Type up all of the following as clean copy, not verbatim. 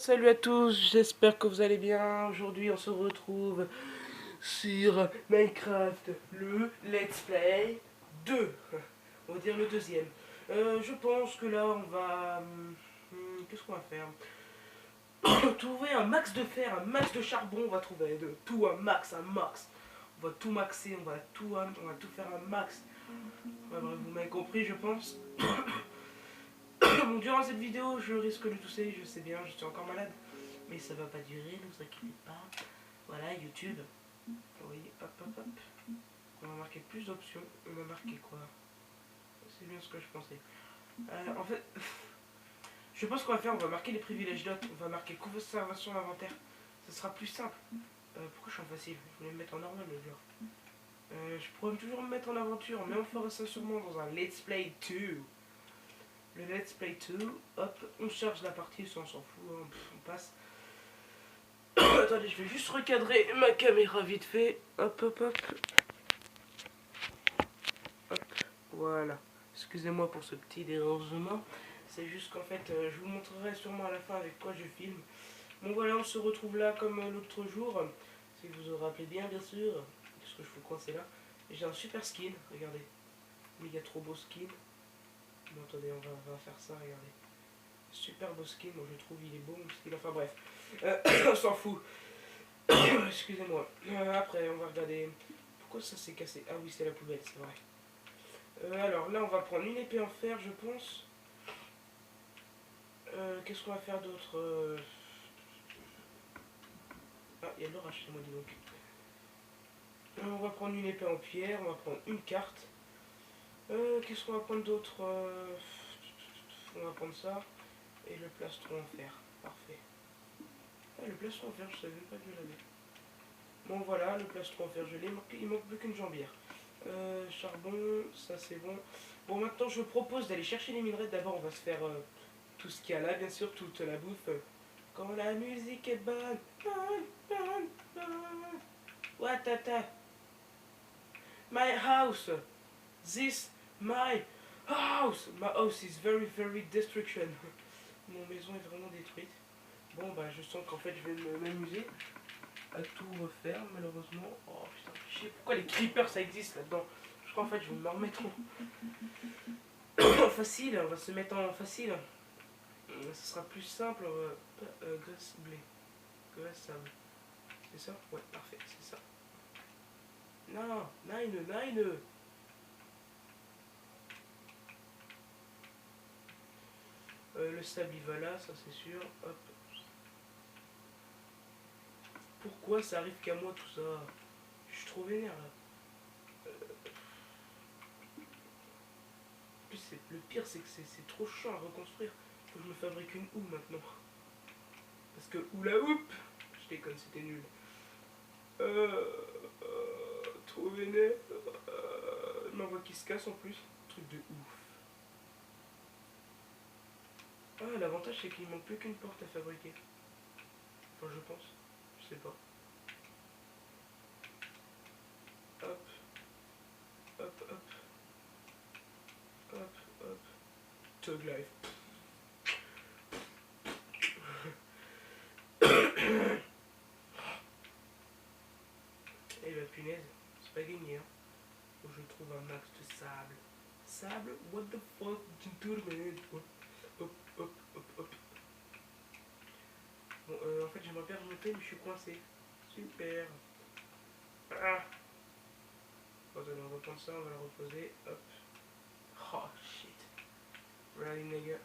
Salut à tous, j'espère que vous allez bien. Aujourd'hui on se retrouve sur Minecraft, le Let's Play 2. On va dire le deuxième. Je pense que là on va... qu'est-ce qu'on va faire? Trouver un max de fer, un max de charbon, on va trouver de tout, un max, un max. On va tout maxer, on va tout faire un max. Ouais, bref, vous m'avez compris je pense. Bon, durant cette vidéo je risque de tousser, je sais bien, je suis encore malade. Mais ça va pas durer, ne vous inquiétez pas. Voilà, YouTube. Oui, hop, hop, hop. On va marquer plus d'options. On va marquer quoi? C'est bien ce que je pensais. En fait, je pense qu'on va faire, on va marquer les privilèges d'autres. On va marquer conservation d'inventaire. Ça sera plus simple. Pourquoi je suis en facile? Je voulais me mettre en normal le genre. Je pourrais toujours me mettre en aventure, mais on fera ça sûrement dans un Let's Play 2. Le Let's Play 2, hop, on charge la partie, ça on s'en fout, hein, on passe. Attendez, je vais juste recadrer ma caméra vite fait. Hop, hop, hop. Hop, voilà. Excusez-moi pour ce petit dérangement. C'est juste qu'en fait, je vous montrerai sûrement à la fin avec quoi je filme. Bon voilà, on se retrouve là comme l'autre jour. Si vous vous rappelez bien, bien sûr. Qu'est-ce que je fous coincer là? J'ai un super skin, regardez. Méga trop beau skin. Bon, attendez, on va faire ça, regardez. Super beau skin, moi je trouve il est beau, mon skin. Enfin bref, on s'en fout. Excusez-moi. Après, on va regarder. Pourquoi ça s'est cassé? Ah oui, c'est la poubelle, c'est vrai. Alors là, on va prendre une épée en fer, je pense. Qu'est-ce qu'on va faire d'autre? Ah, il y a de l'orage chez moi, dis donc. On va prendre une épée en pierre, on va prendre une carte. Qu'est-ce qu'on va prendre d'autre? On va prendre ça. Et le plastron en fer. Parfait. Ah, le plastron en fer, je savais même pas que je l'avais. Bon, voilà, le plastron en fer, je l'ai. Il manque plus qu'une jambière. Charbon, ça c'est bon. Bon, maintenant, je propose d'aller chercher les minerais. D'abord, on va se faire tout ce qu'il y a là, bien sûr, toute la bouffe. Quand la musique est bonne, bonne, bonne, bonne. Watata. My house. This, my house. My house is very, very destruction. Mon maison est vraiment détruite. Bon, bah, je sens qu'en fait, je vais m'amuser à tout refaire, malheureusement. Oh putain, je sais pourquoi les creepers ça existe là-dedans. Je crois en fait, je vais me remettre en facile. On va se mettre en facile. Ce sera plus simple. Graisse blé. Graisse sable. C'est ça? Ouais, parfait, c'est ça. Non, nine, nine. Le sable il va là, ça c'est sûr. Hop. Pourquoi ça arrive qu'à moi tout ça? Je suis trop vénère là. Le pire c'est que c'est trop chiant à reconstruire. Faut que je me fabrique une houe maintenant. Parce que oula oup. Je déconne, c'était nul. Trop vénère. Ma voix qui se casse en plus. Truc de ouf. Ah, l'avantage c'est qu'il manque plus qu'une porte à fabriquer. Enfin, je pense. Je sais pas. Hop. Hop, hop. Hop, hop. Tug life. Et la punaise, c'est pas gagné. Hein. Faut que je trouve un max de sable. Sable? What the fuck, gentleman? Hop, hop, hop, hop, hop. Bon, en fait, j'aimerais bien remonter, mais je suis coincé. Super. Ah. Bon, on va prendre ça, on va le reposer. Hop. Oh shit. Really, nigga.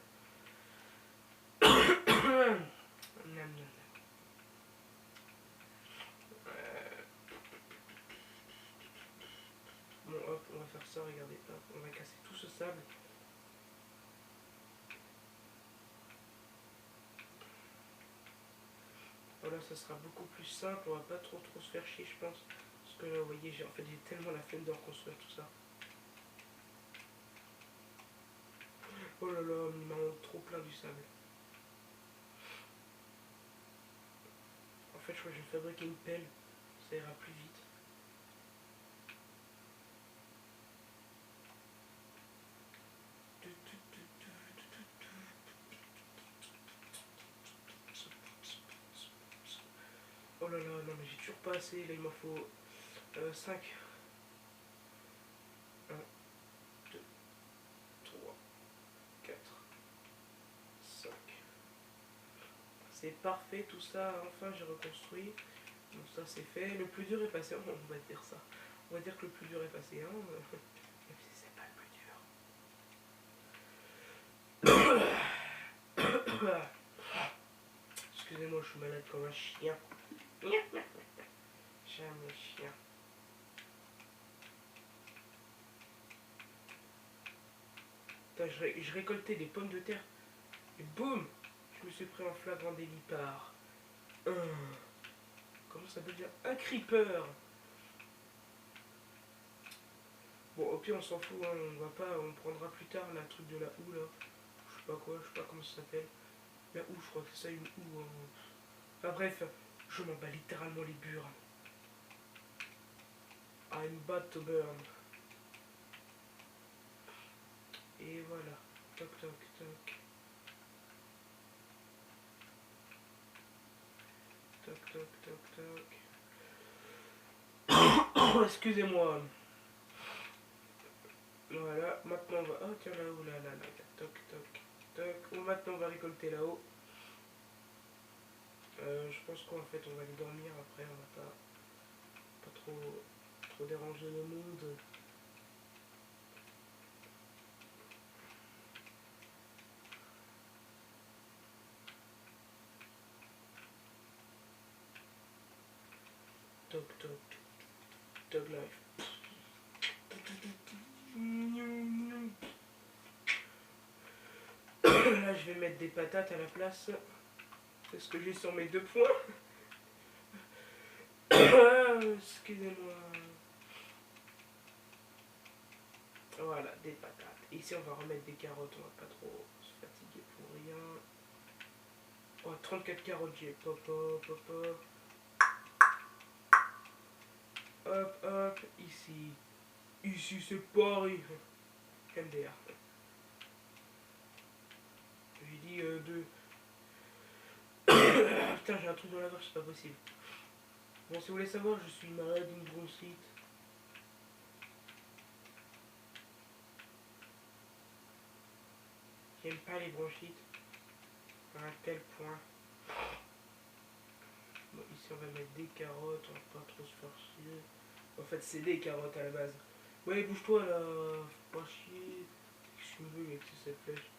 Nam, nam, nam. Bon, hop, on va faire ça, regardez. Hop, on va casser tout ce sable. Voilà, ça sera beaucoup plus simple. On va pas trop se faire chier, je pense. Parce que là, vous voyez, j'ai tellement la flemme de reconstruire tout ça. Oh là là, il m'en manque trop plein du sable. En fait, je crois que je vais fabriquer une pelle. Ça ira plus vite. toujours pas assez, là il m'en faut 5. 1, 2, 3, 4, 5. C'est parfait tout ça, enfin j'ai reconstruit. Donc ça c'est fait, le plus dur est passé, on va dire ça. On va dire que le plus dur est passé, hein, même si c'est pas le plus dur. Excusez-moi, je suis malade comme un chien. J'aime les chiens. Putain, je récoltais des pommes de terre et boum, je me suis pris en flagrant délit par comment ça peut dire, un creeper. Bon, au pire, on s'en fout, hein, on va pas, on prendra plus tard la truc de la houe là. Je sais pas quoi, je sais pas comment ça s'appelle. La houe, je crois que c'est ça une houe. Hein. Enfin bref, je m'en bats littéralement les burnes. I'm bad to burn. Et voilà. Toc toc toc. Toc toc toc toc. Excusez-moi. Voilà, maintenant on va. Oh tiens là-haut, là, là, là. Toc toc toc. Maintenant on va récolter là-haut. Je pense qu'en fait on va aller dormir après, on va pas trop déranger le monde. Toc toc toc life. Là je vais mettre des patates à la place. C'est ce que j'ai sur mes 2 points. Excusez-moi. Voilà, des patates. Ici on va remettre des carottes, on va pas trop se fatiguer pour rien. Oh, 34 carottes, j'ai pop hop hop hop. Hop hop, ici. Ici c'est Paris. MDR. J'ai dit 2. Putain, j'ai un truc dans la gorge, c'est pas possible. Bon, si vous voulez savoir, je suis malade d'une bronchite. J'aime pas les bronchites. À un tel point. Bon, ici, on va mettre des carottes, on va pas trop se faire chier. En fait, c'est des carottes à la base. Ouais, bouge-toi là, faut pas chier. Qu'est-ce que tu me veux avec cette flèche?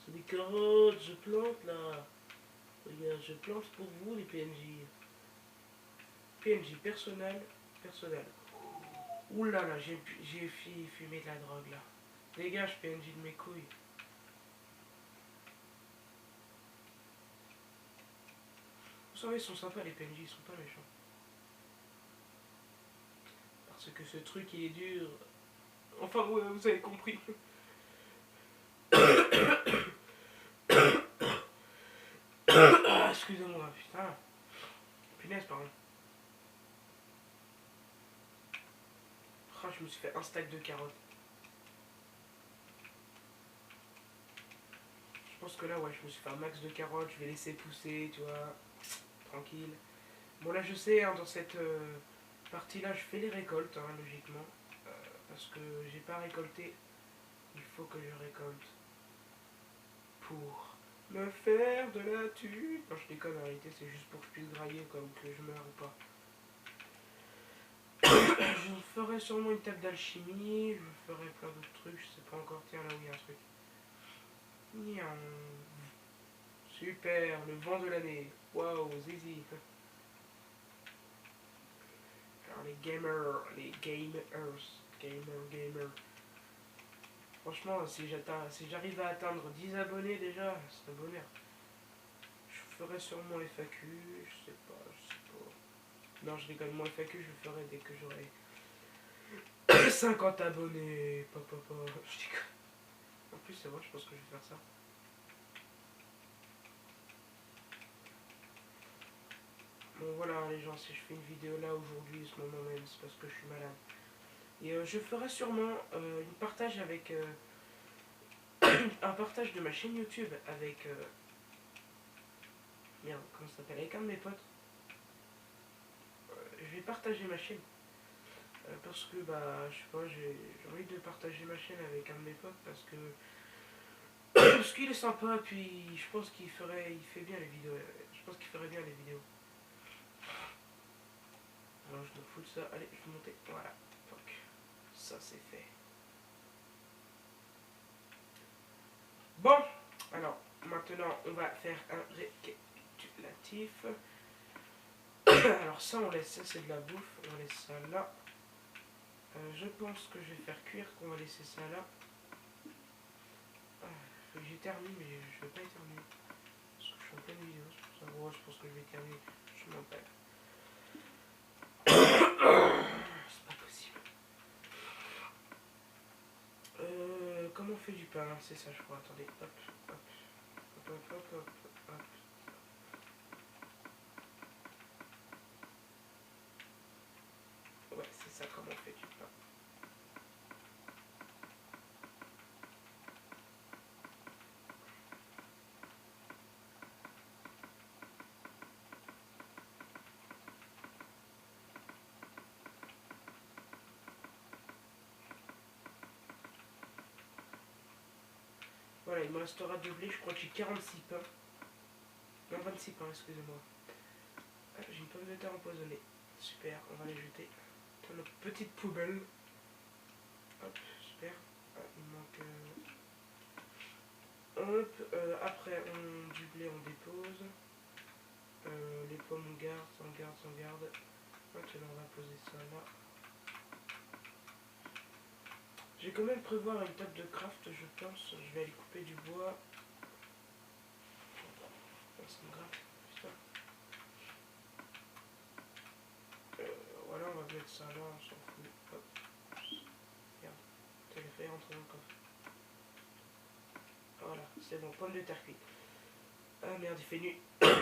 C'est des carottes, je plante là. Regarde, je plante pour vous les PNJ. PNJ personnel, personnel. Ouh là là, j'ai fumé de la drogue là. Dégage PNJ de mes couilles. Vous savez, ils sont sympas les PNJ, ils sont pas méchants. Parce que ce truc il est dur. Enfin, ouais, vous avez compris. Excusez-moi, putain. Punaise, pardon. Oh, je me suis fait un stack de carottes. Je pense que là, ouais, je me suis fait un max de carottes. Je vais laisser pousser, tu vois. Tranquille. Bon, là, je sais, hein, dans cette partie-là, je fais les récoltes, hein, logiquement. Parce que j'ai pas récolté. Il faut que je récolte. Pour me faire de la thune. Non, je déconne, en réalité, c'est juste pour que je puisse grailler, comme que je meurs ou pas. Je ferai sûrement une table d'alchimie, je ferai plein d'autres trucs, je sais pas encore. Tiens, là où il y a un truc. Niam. Super, le vent de l'année. Waouh, zizi. Alors les gamers, les gamers. Franchement, si j'arrive à atteindre 10 abonnés déjà, c'est un bonheur. Je ferai sûrement FAQ, je sais pas. Non, je rigole, mon FAQ, je le ferai dès que j'aurai 50 abonnés. Papa, je déconne. En plus, c'est vrai, je pense que je vais faire ça. Bon voilà les gens, si je fais une vidéo là aujourd'hui, ce moment même, c'est parce que je suis malade. Et je ferai sûrement une partage avec un partage de ma chaîne YouTube avec merde, comment ça s'appelle, avec un de mes potes. vais partager ma chaîne. Parce que bah je sais pas, j'ai envie de partager ma chaîne avec un de mes potes parce que parce qu'il est sympa, puis je pense qu'il fait bien les vidéos. Je pense qu'il ferait bien les vidéos. Alors je me fous de ça. Allez, je vais monter. Voilà. Donc, ça c'est fait. Bon, alors maintenant on va faire un récapitulatif. Alors ça on laisse, ça c'est de la bouffe, on laisse ça là. Je pense que je vais faire cuire, qu'on va laisser ça là. Faut que j'éternue, mais je vais pas éternuer. Parce que je suis en pleine vidéo, c'est pour ça. Ouais, je pense que je vais éternuer. Je m'en perds. C'est pas possible. Comment on fait du pain? C'est ça, je crois. Attendez. Hop, hop, hop, hop, hop, hop, hop. Ouais, c'est ça, comment on fait du pain. Voilà, il me restera de blé. Je crois que j'ai 46 pains. Non, 26 pains, excusez-moi. Ah, j'ai une pomme de terre empoisonnée. Super, on va les jeter dans notre petite poubelle. Hop, super. Ah, il manque... Hop, après du blé on dépose. Les pommes on garde, on garde, on garde. Maintenant on va poser ça là. Je vais quand même prévoir une table de craft, je pense. Je vais aller couper du bois. Oh, ça me gratte, putain. Voilà, on va mettre ça là, on s'en fout. Hop. Merde, t'as fait rentrer dans le coffre. Voilà, c'est bon, pomme de terre cuite. Ah merde, il fait nuit.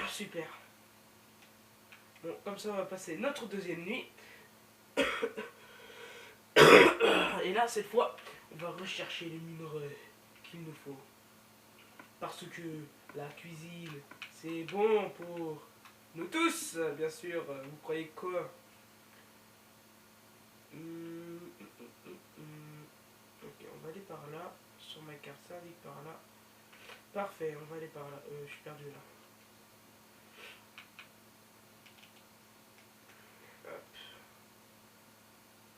Super. Bon, comme ça on va passer notre deuxième nuit. Et là, cette fois, on va rechercher les minerais qu'il nous faut. Parce que la cuisine, c'est bon pour nous tous, bien sûr. Vous croyez quoi? Ok, on va aller par là. Sur ma carte, ça indique par là. Parfait, on va aller par là. Je suis perdu là. Hop.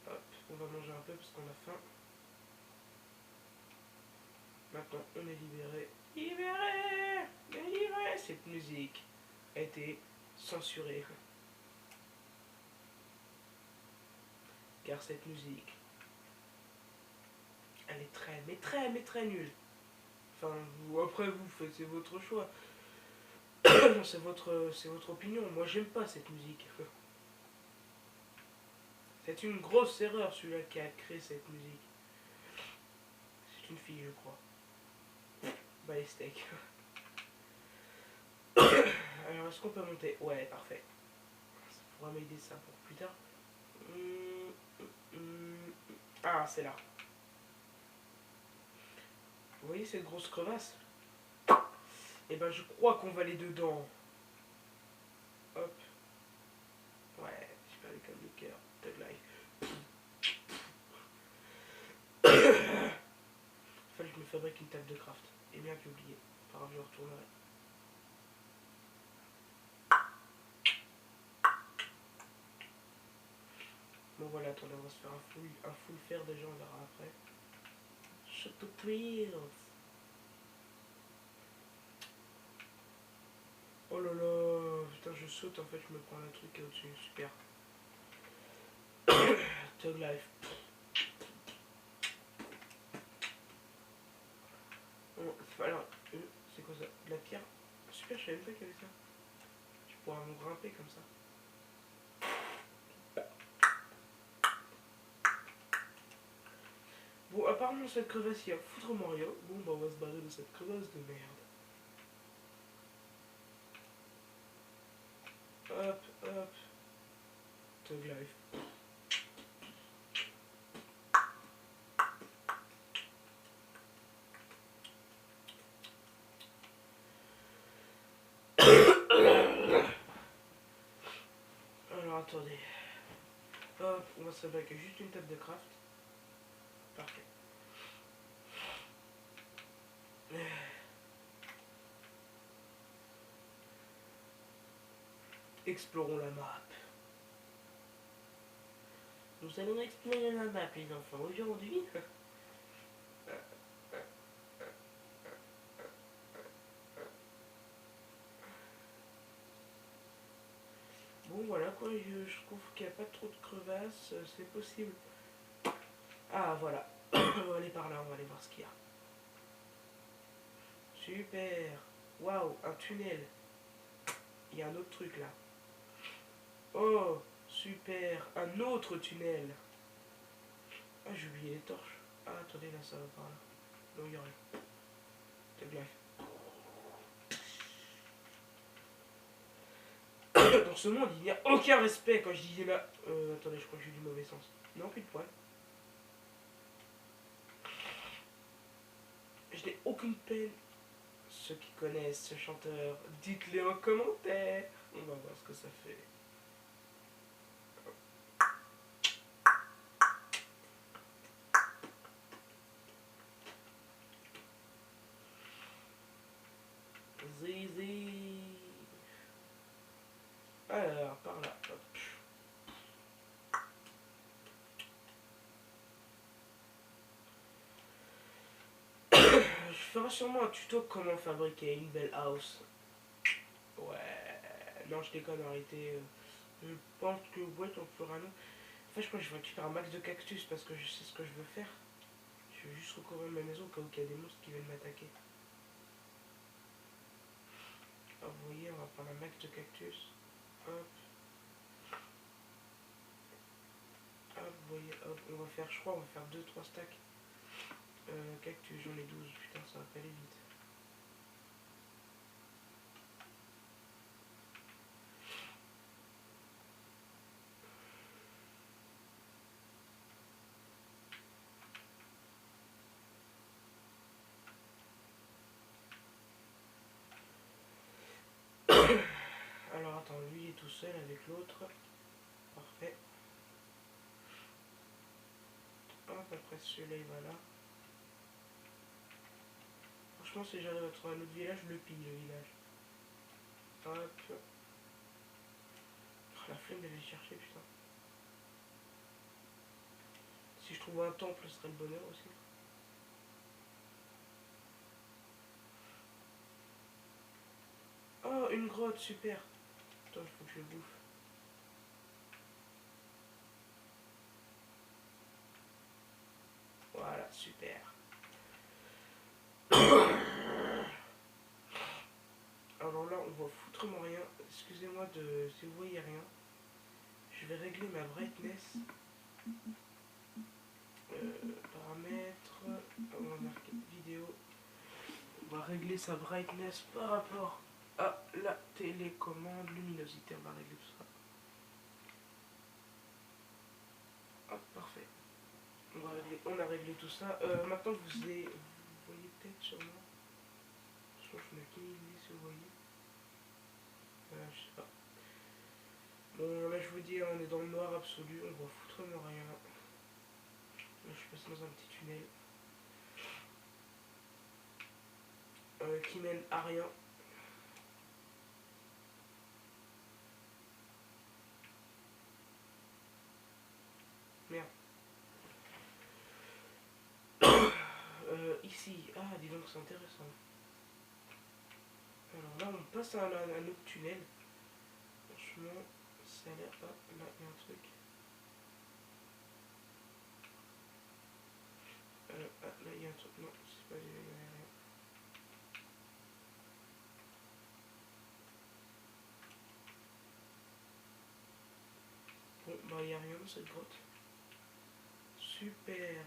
Hop. On va manger un peu parce qu'on a faim. Maintenant, on est libéré. Libéré! Délivré! Cette musique a été censurée. Car cette musique, elle est mais très nulle. Enfin, après vous faites, c'est votre choix. c'est votre opinion. Moi, j'aime pas cette musique. C'est une grosse erreur, celui-là qui a créé cette musique. C'est une fille, je crois. Bah, les steaks. Alors, est-ce qu'on peut monter? Ouais, parfait. Ça pourra m'aider ça pour plus tard. Ah, c'est là. Vous voyez cette grosse crevasse? Et ben, je crois qu'on va aller dedans. Hop. Ouais, j'ai perdu comme le cœur. Tug life. Fallait que je me fabrique une table de craft. Et bien que j'ai oublié. Par grave, je retournerai. Bon voilà, attendez, on va se faire un full fer déjà, on verra après. Château Trills. Oh là là, putain, je saute en fait, je me prends un truc qui est au-dessus, super. Tug life. Bon, alors, c'est quoi ça? De la pierre? Super, je savais même pas qu'il y avait ça. Je pourrais me grimper comme ça. Bon, apparemment cette crevasse, il y a foutrement rien. Bon, bah on va se barrer de cette crevasse de merde. Hop, hop. Tug life. Alors attendez. Hop, on va se fabriquer juste une table de craft. Parfait. Explorons la map. Nous allons explorer la map, les enfants, aujourd'hui. Bon, voilà quoi, je trouve qu'il n'y a pas trop de crevasses, c'est possible. Ah, voilà. On va aller par là, on va aller voir ce qu'il y a. Super. Waouh, un tunnel. Il y a un autre truc là. Oh, super. Un autre tunnel. Ah, j'ai oublié les torches. Ah, attendez, là, ça va par là. Non, il n'y a rien. C'est bien. Dans ce monde, il n'y a aucun respect quand je disais là. Attendez, je crois que j'ai du mauvais sens. Non, plus de poil. Je n'ai aucune peine. Ceux qui connaissent ce chanteur, dites-le en commentaire. On va voir ce que ça fait. Zizi. Alors, par là. Hop. Je ferai sûrement un tuto comment fabriquer une belle house. Ouais. Non, je déconne, en réalité. Je pense que ouais, on fera un autre. En fait, je crois que je vais récupérer un max de cactus parce que je sais ce que je veux faire. Je vais juste recouvrir ma maison au cas où il y a des monstres qui viennent m'attaquer. Ah, vous voyez, on va prendre un max de cactus. Hop. Hop, vous voyez, hop, on va faire, je crois, on va faire 2-3 stacks. Cactus, j'en ai 12, putain, ça va pas aller vite. Alors attends, lui il est tout seul avec l'autre. Parfait. Hop, après celui-là il va là. Franchement, si j'arrive à trouver un autre village, je le pille le village. Hop. Oh, la flemme d'aller chercher, putain. Si je trouve un temple, ce serait le bonheur aussi. Oh, une grotte, super. Attends, il faut que je le bouffe. Voilà, super. Alors là, on voit foutrement rien. Excusez-moi de si vous voyez rien. Je vais régler ma brightness. Paramètres. On va marquer vidéo. On va régler sa brightness par rapport à la télécommande luminosité. On va régler tout ça. Hop, parfait. On a réglé tout ça. Maintenant, vous voyez peut-être sûrement. Je n'ai qu'une idée si vous voyez. Je sais pas. Bon, là, je vous dis, on est dans le noir absolu. On voit foutrement rien. Là, je suis passé dans un petit tunnel. Qui mène à rien. Merde. Ici. Ah, dis donc, c'est intéressant. Alors là, on passe à un autre tunnel. Franchement, ça a l'air... Ah, là, il y a un truc. Ah, là, il y a un truc. Non, c'est pas... Il y a rien. Bon, bah, il n'y a rien dans cette grotte. Super.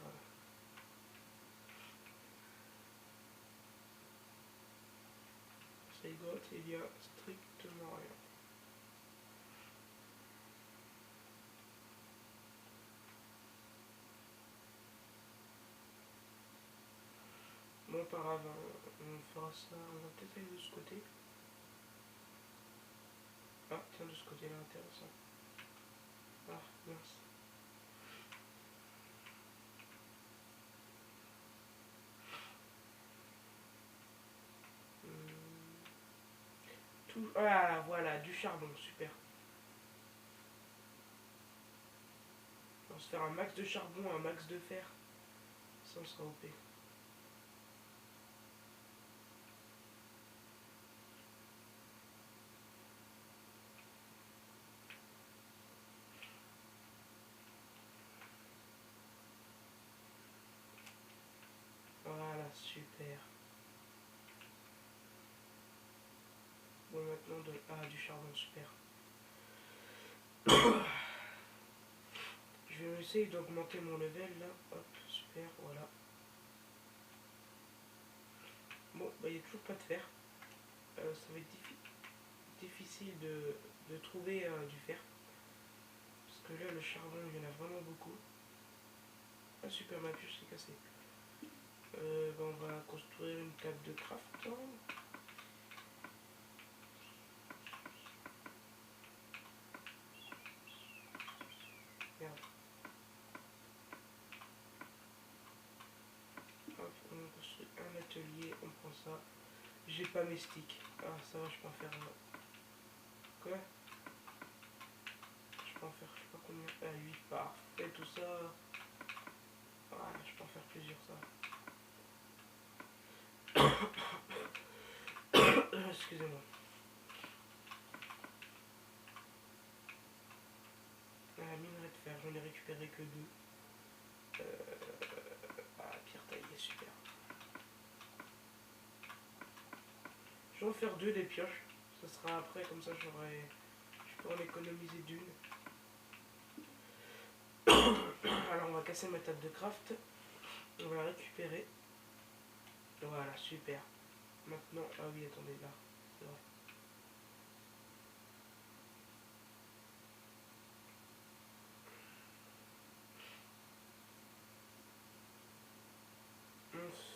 Cette grotte, il y a strictement rien. Bon, auparavant, on fera ça. On va peut-être aller de ce côté. Ah, tiens, de ce côté-là, intéressant. Ah, mince. tout. Ah, voilà, du charbon, super. On va se faire un max de charbon, un max de fer. Ça, on sera OP. Voilà, super. Bon, maintenant, du charbon, super. Je vais essayer d'augmenter mon level, là. Hop, super, voilà. Bon, bah, il n'y a toujours pas de fer. Ça va être difficile de trouver du fer. Parce que là, le charbon, il y en a vraiment beaucoup. Ah, super, ma pioche s'est cassée. Bah, on va construire une table de craft. Merde. Hop, on construit un atelier, on prend ça. J'ai pas mes sticks. Ah, ça va, je peux en faire un. Quoi? Je peux en faire, je sais pas combien. Ah, 8, parfait, tout ça. Ah, je peux en faire plusieurs, ça. Excusez-moi. Ah, minerai de fer, j'en ai récupéré que 2. Ah, pierre taillée, super. Je vais en faire 2 des pioches. Ça sera après, comme ça je peux en économiser d'une. Alors on va casser ma table de craft. On va la récupérer. Voilà, super. Maintenant, ah oui, attendez, là. C'est vrai.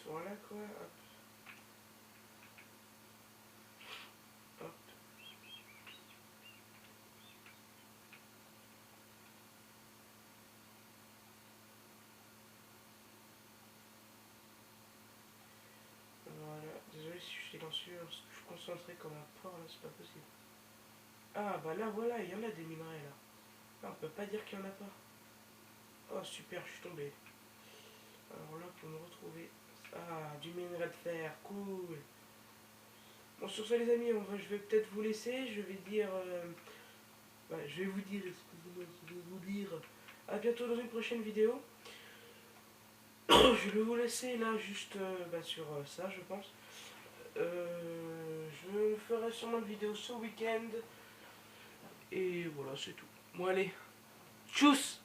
Voilà quoi, hop, hop. Voilà, désolé si je suis silencieux, parce que je suis concentré comme un porc là, c'est pas possible. Ah bah là voilà, il y en a des minerais là. Ah, on peut pas dire qu'il y en a pas. Oh super, je suis tombé. Alors là, pour me retrouver. Ah, du minerai de fer, cool. Bon, sur ce, les amis, je vais peut-être vous laisser. Je vais dire. Je vais vous dire, excusez-moi, je vais vous dire. À bientôt dans une prochaine vidéo. Je vais vous laisser là, juste sur ça, je pense. Je ferai sûrement une vidéo ce week-end. Et voilà, c'est tout. Bon, allez. Tchuss!